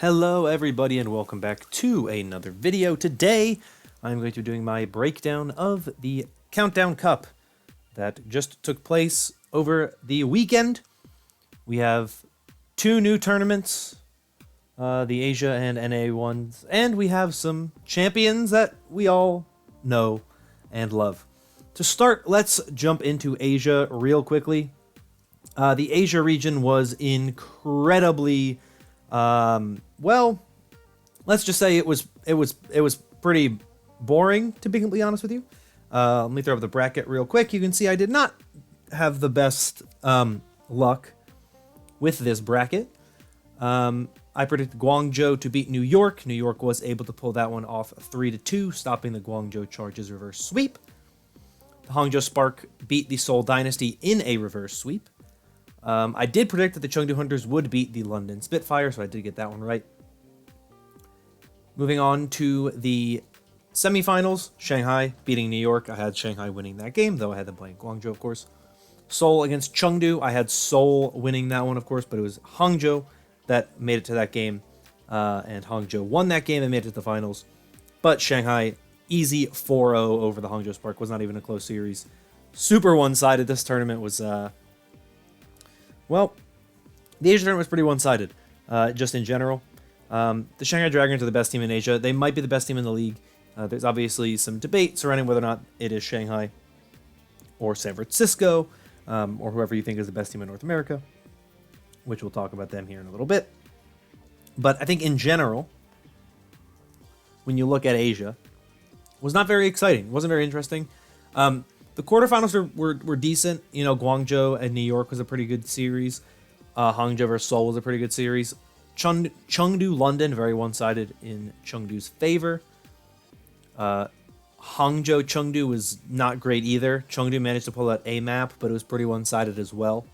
Hello everybody and welcome back to another video. Today I'm going to be doing my breakdown of the Countdown Cup that just took place over the weekend. We have two new tournaments, the Asia and NA ones, and we have some champions that we all know and love. To start, let's jump into Asia real quickly. The Asia region was incredibly well, let's just say it was pretty boring, to be completely honest with you. Let me throw up the bracket real quick. You can see I did not have the best luck with this bracket. I predicted Guangzhou to beat New York. New York was able to pull that one off 3-2, stopping the Guangzhou Charges reverse sweep. The Hangzhou Spark beat the Seoul Dynasty in a reverse sweep. I did predict that the Chengdu Hunters would beat the London Spitfire, so I did get that one right. Moving on to the semifinals, Shanghai beating New York. I had Shanghai winning that game, though I had them playing Guangzhou, of course. Seoul against Chengdu. I had Seoul winning that one, of course, but it was Hangzhou that made it to that game, and Hangzhou won that game and made it to the finals. But Shanghai, easy 4-0 over the Hangzhou Spark. Was not even a close series. Super one-sided. This tournament was... Well, the Asia tournament was pretty one-sided, just in general. The Shanghai Dragons are the best team in Asia. They might be the best team in the league. There's obviously some debate surrounding whether or not it is Shanghai or San Francisco, or whoever you think is the best team in North America, which we'll talk about them here in a little bit. But I think in general, when you look at Asia, it was not very exciting. It wasn't very interesting. The quarterfinals were decent. You know, Guangzhou and New York was a pretty good series. Hangzhou versus Seoul was a pretty good series. Chengdu, London, very one-sided in Chengdu's favor. Hangzhou, Chengdu was not great either. Chengdu managed to pull out a map, but it was pretty one-sided as well.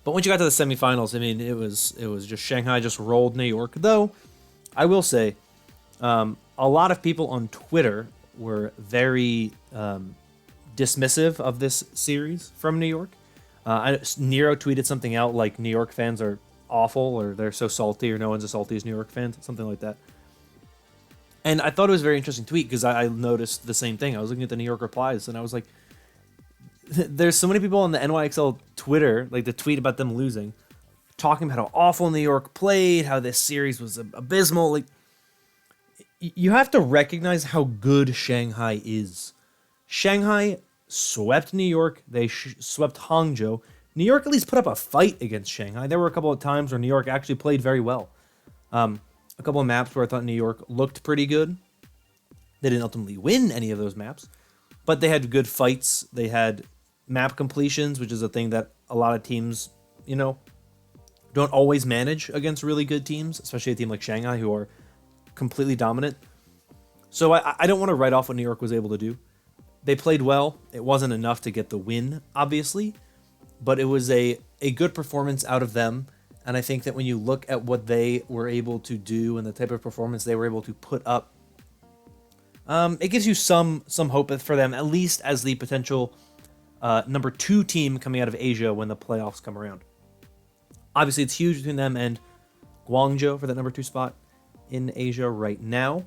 But once you got to the semifinals, I mean, it was just Shanghai just rolled New York. Though, I will say, a lot of people on Twitter were very dismissive of this series from New York. Nero tweeted something out like New York fans are awful, or they're so salty, or no one's as salty as New York fans, something like that. And I thought it was a very interesting tweet because I noticed the same thing. I was looking at the New York replies, and I was like, there's so many people on the NYXL Twitter, like the tweet about them losing, talking about how awful New York played, how this series was abysmal. Like, you have to recognize how good Shanghai is. Shanghai swept New York. They swept Hangzhou. New York at least put up a fight against Shanghai. There were a couple of times where New York actually played very well. A couple of maps where I thought New York looked pretty good. They didn't ultimately win any of those maps, but they had good fights. They had map completions, which is a thing that a lot of teams, you know, don't always manage against really good teams, especially a team like Shanghai who are completely dominant. So I don't want to write off what New York was able to do. They played well. It wasn't enough to get the win, obviously, but it was a good performance out of them. And I think that when you look at what they were able to do and the type of performance they were able to put up, it gives you some hope for them, at least as the potential number 2 team coming out of Asia when the playoffs come around. Obviously, it's huge between them and Guangzhou for that number 2 spot in Asia right now.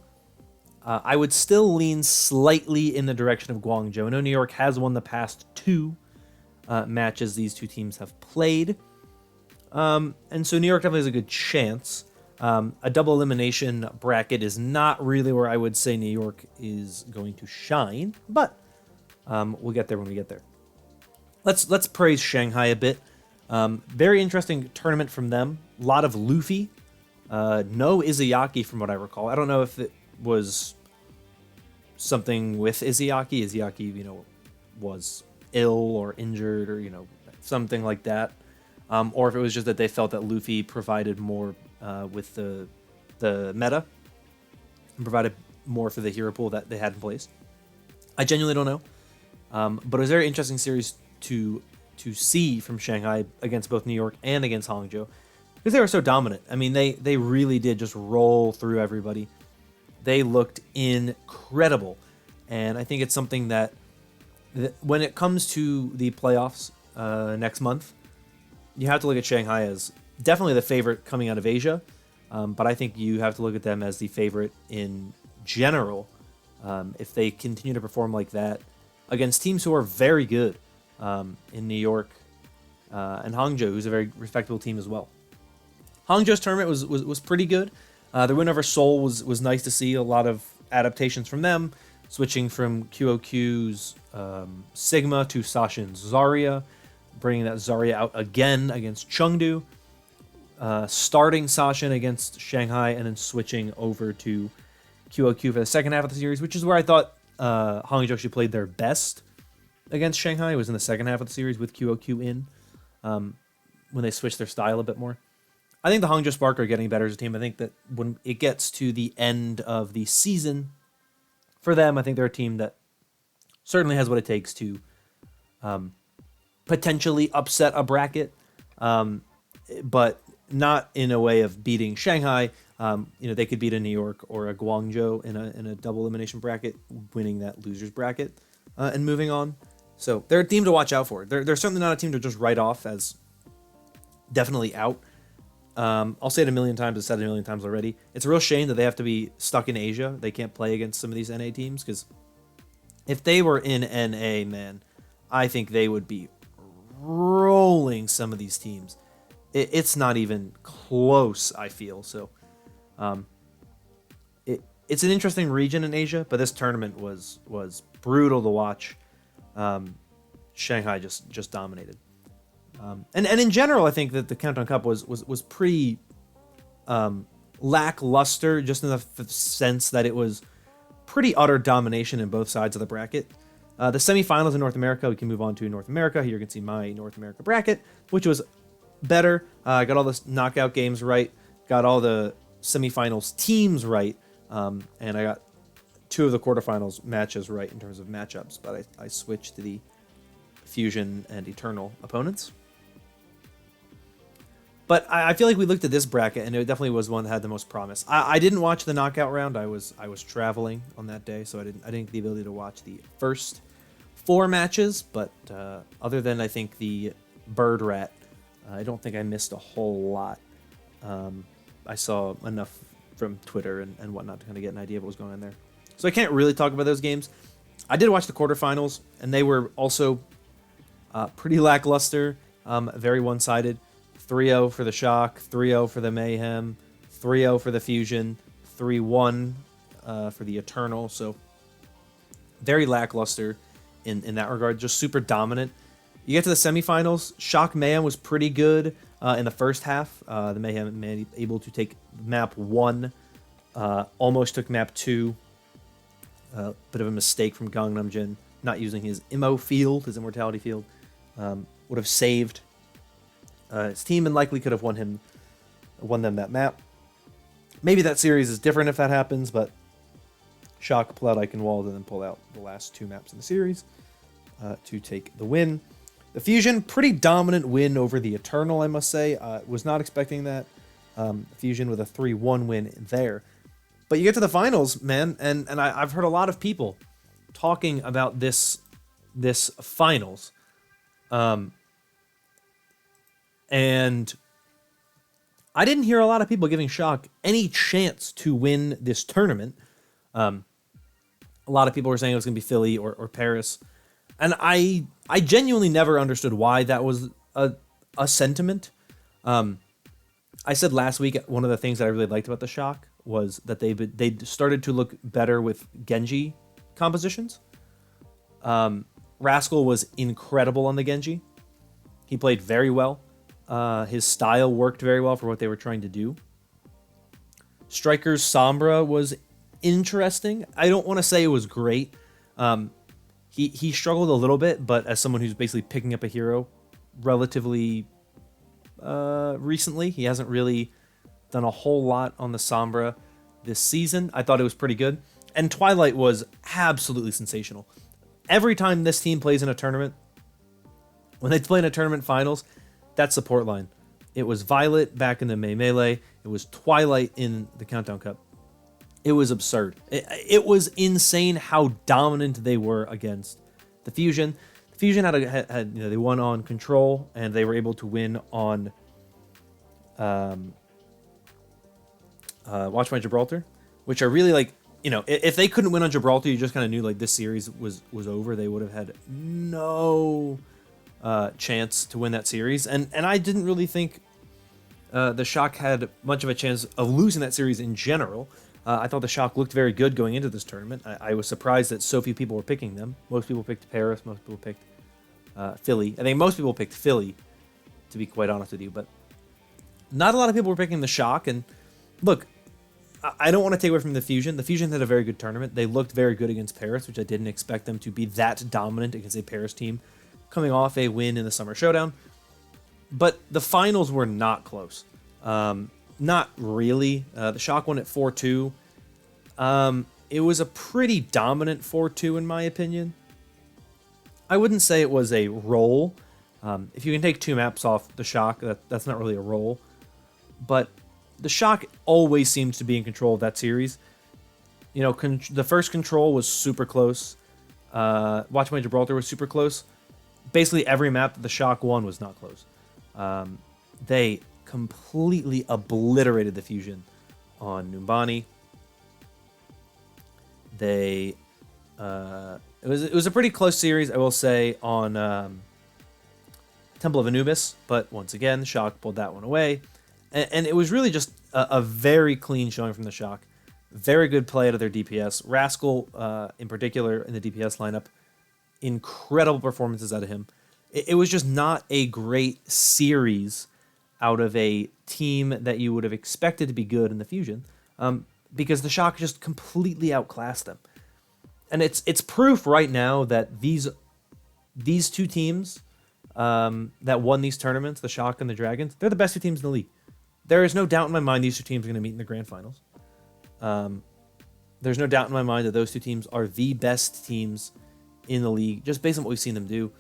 I would still lean slightly in the direction of Guangzhou. I know New York has won the past 2 matches these two teams have played. And so New York definitely has a good chance. A double elimination bracket is not really where I would say New York is going to shine, but we'll get there when we get there. Let's praise Shanghai a bit. Very interesting tournament from them. A lot of Luffy. No Izayaki from what I recall. I don't know if it was something with Izayaki. Izayaki, you know, was ill or injured or, you know, something like that. Or if it was just that they felt that Luffy provided more with the meta and provided more for the hero pool that they had in place. I genuinely don't know. But it was a very interesting series to see from Shanghai against both New York and against Hangzhou, because they were so dominant. I mean, they really did just roll through everybody. They looked incredible. And I think it's something that when it comes to the playoffs next month, you have to look at Shanghai as definitely the favorite coming out of Asia, but I think you have to look at them as the favorite in general. If they continue to perform like that against teams who are very good in New York and Hangzhou, who's a very respectable team as well. Hangzhou's tournament was pretty good. Their win over Seoul was nice to see. A lot of adaptations from them, switching from QOQ's Sigma to Sashin's Zarya, bringing that Zarya out again against Chengdu, starting Sashin against Shanghai, and then switching over to QOQ for the second half of the series, which is where I thought Hangzhou actually played their best against Shanghai. It was in the second half of the series with QOQ in, when they switched their style a bit more. I think the Hangzhou Spark are getting better as a team. I think that when it gets to the end of the season, for them, I think they're a team that certainly has what it takes to potentially upset a bracket, but not in a way of beating Shanghai. They could beat a New York or a Guangzhou in a double elimination bracket, winning that losers bracket and moving on. So they're a team to watch out for. They're certainly not a team to just write off as definitely out. I'll say it a million times. I've said it a million times already. It's a real shame that they have to be stuck in Asia. They can't play against some of these NA teams, because if they were in NA, man, I think they would be rolling some of these teams. It's not even close, I feel. So it's an interesting region in Asia, but this tournament was brutal to watch. Shanghai just dominated. And in general, I think that the Countdown Cup was pretty lackluster, just in the sense that it was pretty utter domination in both sides of the bracket. The semifinals in North America, we can move on to North America. Here you can see my North America bracket, which was better. I got all the knockout games right, got all the semifinals teams right, and I got 2 of the quarterfinals matches right in terms of matchups, but I switched to the Fusion and Eternal opponents. But I feel like we looked at this bracket, and it definitely was one that had the most promise. I didn't watch the knockout round. I was traveling on that day, so I didn't get the ability to watch the first 4 matches. But other than, I think, the Bird Rat, I don't think I missed a whole lot. I saw enough from Twitter and whatnot to kind of get an idea of what was going on there. So I can't really talk about those games. I did watch the quarterfinals, and they were also pretty lackluster, very one-sided. 3-0 for the Shock, 3-0 for the Mayhem, 3-0 for the Fusion, 3-1 for the Eternal. So very lackluster in that regard, just super dominant. You get to the semifinals, Shock Mayhem was pretty good in the first half. The Mayhem able to take map 1, almost took map 2. Bit of a mistake from Gangnam Jin, not using his IMO field, his immortality field. Would have saved his team and likely could have won them that map. Maybe that series is different if that happens, but Shock pull out Eichenwald and then pull out the last 2 maps in the series to take the win. The Fusion, pretty dominant win over the Eternal, I must say. Was not expecting that. Fusion with a 3-1 win there. But you get to the finals, man, and I've heard a lot of people talking about this finals. And I didn't hear a lot of people giving Shock any chance to win this tournament. A lot of people were saying it was going to be Philly or Paris. And I genuinely never understood why that was a sentiment. I said last week, one of the things that I really liked about the Shock was that they started to look better with Genji compositions. Rascal was incredible on the Genji. He played very well. His style worked very well for what they were trying to do. Striker's Sombra was interesting. I don't want to say it was great. He struggled a little bit, but as someone who's basically picking up a hero relatively recently, he hasn't really done a whole lot on the Sombra this season. I thought it was pretty good. And Twilight was absolutely sensational. Every time this team plays in a tournament, when they play in a tournament finals, that support line. It was Violet back in the May Melee. It was Twilight in the Countdown Cup. It was absurd. It was insane how dominant they were against the Fusion. The Fusion had they won on Control, and they were able to win on Watch My Gibraltar, which are really like, if they couldn't win on Gibraltar, you just kind of knew like this series was over. They would have had no chance to win that series, and I didn't really think the Shock had much of a chance of losing that series in general. I thought the Shock looked very good going into this tournament. I was surprised that so few people were picking them. Most people picked Paris. Most people picked Philly. I think most people picked Philly, to be quite honest with you. But not a lot of people were picking the Shock. And look, I don't want to take away from the Fusion. The Fusion had a very good tournament. They looked very good against Paris, which I didn't expect them to be that dominant against a Paris team coming off a win in the Summer Showdown. But the finals were not close. Not really. The Shock won at 4-2. It was a pretty dominant 4-2 in my opinion. I wouldn't say it was a roll. If you can take 2 maps off the Shock, that's not really a roll. But the Shock always seems to be in control of that series. The first control was super close. Watch My Gibraltar was super close. Basically every map that the Shock won was not close. They completely obliterated the Fusion on Numbani. It was a pretty close series, I will say, on Temple of Anubis, but once again, the Shock pulled that one away, and it was really just a very clean showing from the Shock. Very good play out of their DPS. Rascal, in particular, in the DPS lineup, incredible performances out of him. It was just not a great series out of a team that you would have expected to be good in the Fusion, because the Shock just completely outclassed them. And it's proof right now that these two teams that won these tournaments, the Shock and the Dragons, they're the best 2 teams in the league. There is no doubt in my mind these 2 teams are going to meet in the grand finals. There's no doubt in my mind that those 2 teams are the best teams in the league, just based on what we've seen them do.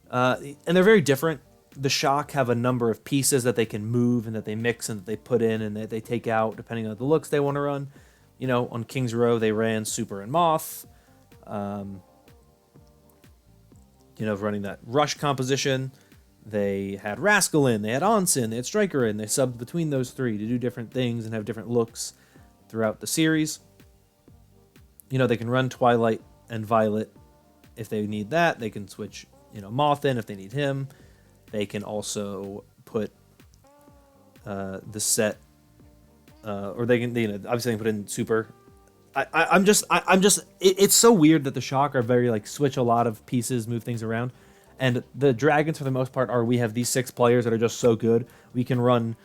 And they're very different. The Shock have a number of pieces that they can move and that they mix and that they put in and that they take out depending on the looks they want to run. On King's Row, they ran Super and Moth. Running that Rush composition. They had Rascal in, they had Onsen, they had Striker in. They subbed between those 3 to do different things and have different looks throughout the series. They can run Twilight and Violet if they need that. They can switch, Moth in if they need him. They can also put the set, or they can, obviously they can put in Super. I'm just, it's so weird that the Shock are very like switch a lot of pieces, move things around, and the Dragons for the most part we have these 6 players that are just so good we can run,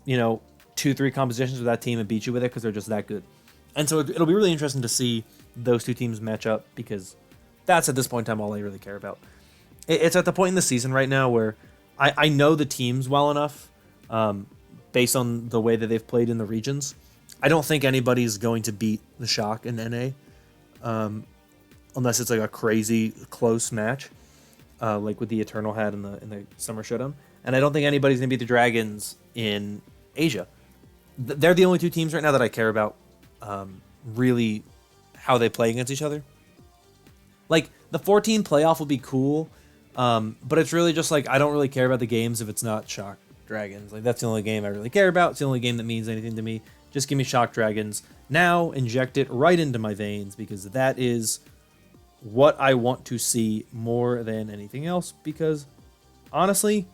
2-3 compositions with that team and beat you with it because they're just that good. And so it'll be really interesting to see those 2 teams match up, because that's at this point in time all I really care about. It's at the point in the season right now where I know the teams well enough, based on the way that they've played in the regions. I don't think anybody's going to beat the Shock in NA, unless it's like a crazy close match, like what the Eternal had in the Summer Showdown. And I don't think anybody's going to beat the Dragons in Asia. They're the only 2 teams right now that I care about, really how they play against each other. Like, the 14 playoff will be cool, but it's really just like I don't really care about the games if it's not Shock Dragons. Like, that's the only game I really care about. It's the only game that means anything to me. Just give me Shock Dragons. Now inject it right into my veins, because that is what I want to see more than anything else, because honestly,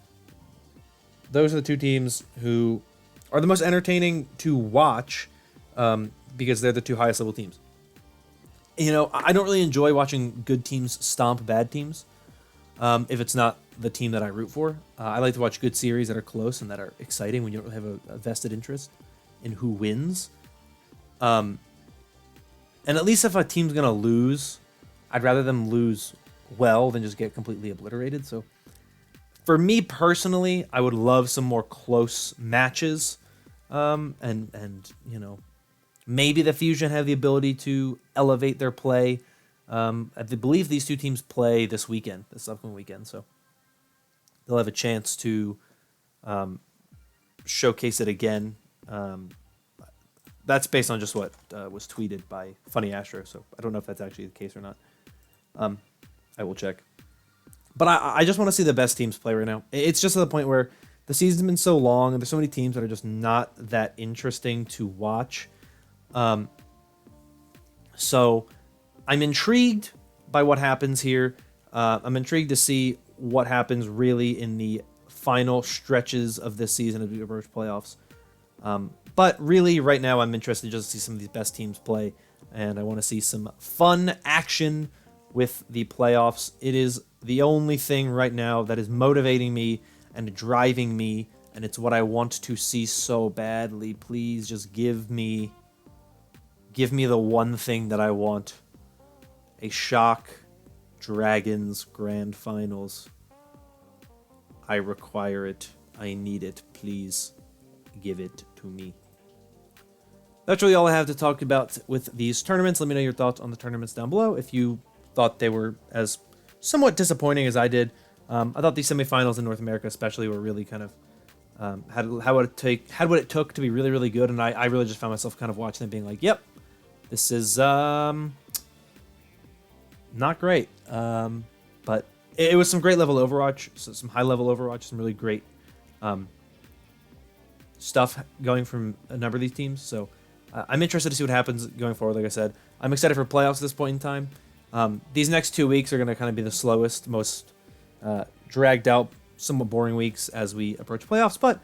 those are the 2 teams who are the most entertaining to watch, because they're the 2 highest level teams. I don't really enjoy watching good teams stomp bad teams, if it's not the team that I root for. I like to watch good series that are close and that are exciting when you don't have a vested interest in who wins. And at least if a team's going to lose, I'd rather them lose well than just get completely obliterated. So for me personally, I would love some more close matches. And maybe the Fusion have the ability to elevate their play. I believe these 2 teams play this upcoming weekend, so they'll have a chance to showcase it again. That's based on just what was tweeted by Funny Astro, so I don't know if that's actually the case or not. I will check. But I just want to see the best teams play right now. It's just to the point where the season's been so long, and there's so many teams that are just not that interesting to watch. So I'm intrigued by what happens here. I'm intrigued to see what happens really in the final stretches of this season as we approach playoffs. But really, right now, I'm interested just to see some of these best teams play, and I want to see some fun action with the playoffs. It is the only thing right now that is motivating me and driving me, and it's what I want to see so badly. Please just give me the one thing that I want. A Shock Dragons Grand Finals. I require it. I need it. Please give it to me. That's really all I have to talk about with these tournaments. Let me know your thoughts on the tournaments down below. If you thought they were as somewhat disappointing as I did. I thought these semifinals in North America especially were really kind of had what it took to be really, really good. And I really just found myself kind of watching it being like, yep, this is not great. But it was some great level Overwatch, some high level Overwatch, some really great stuff going from a number of these teams. So I'm interested to see what happens going forward. Like I said, I'm excited for playoffs at this point in time. These next 2 weeks are going to kind of be the slowest, most dragged out, somewhat boring weeks as we approach playoffs. But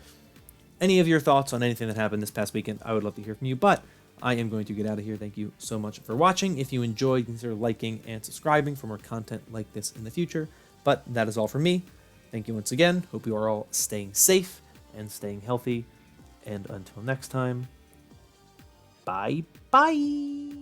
any of your thoughts on anything that happened this past weekend, I would love to hear from you. But I am going to get out of here. Thank you so much for watching. If you enjoyed, consider liking and subscribing for more content like this in the future. But that is all from me. Thank you once again. Hope you are all staying safe and staying healthy. And until next time, bye-bye.